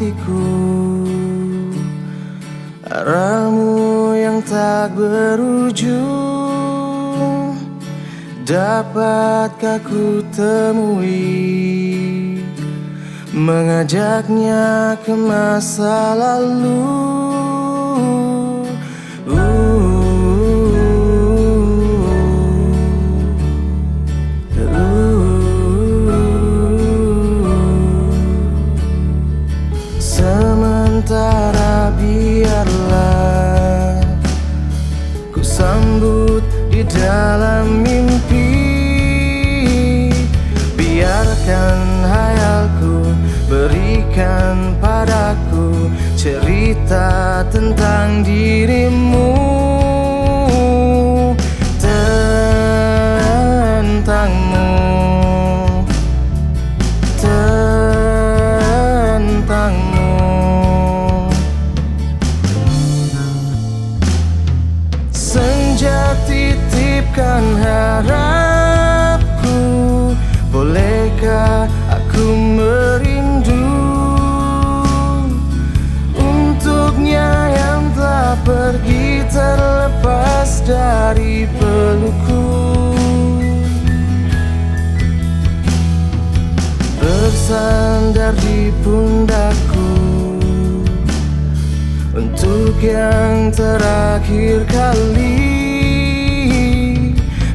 hatiku, arahmu yang tak berujung. Dapatkah ku temui, mengajaknya ke masa lalu? Sementara biarlah ku sambut di dalam mimpi, biarkan hayalku berikan padaku cerita tentang dirimu, tentangmu, tentangmu. Senja titipkan harapku, bolehkah aku merindu untuknya yang telah pergi terlepas dari pelukku. Bersandar di pundakku untuk yang terakhir kali,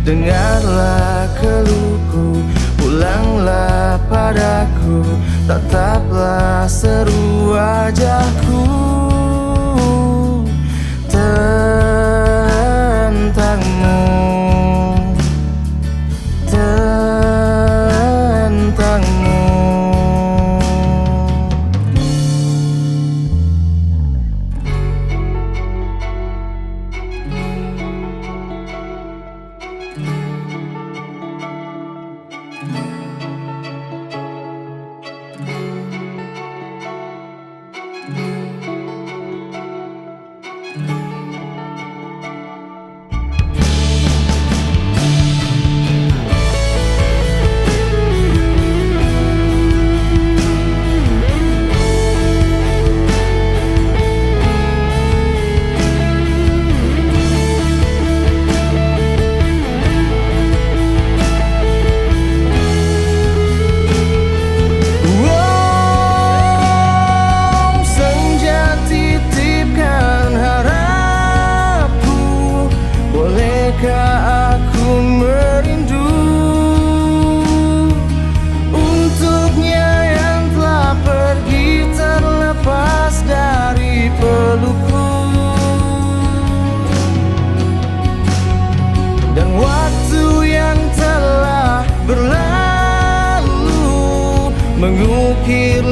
dengarlah keluhku, pulanglah padaku, tataplah seru wajahku, tentangmu, tentangmu. Aku merindu untuknya yang telah pergi terlepas dari pelukku, dan waktu yang telah berlalu mengukir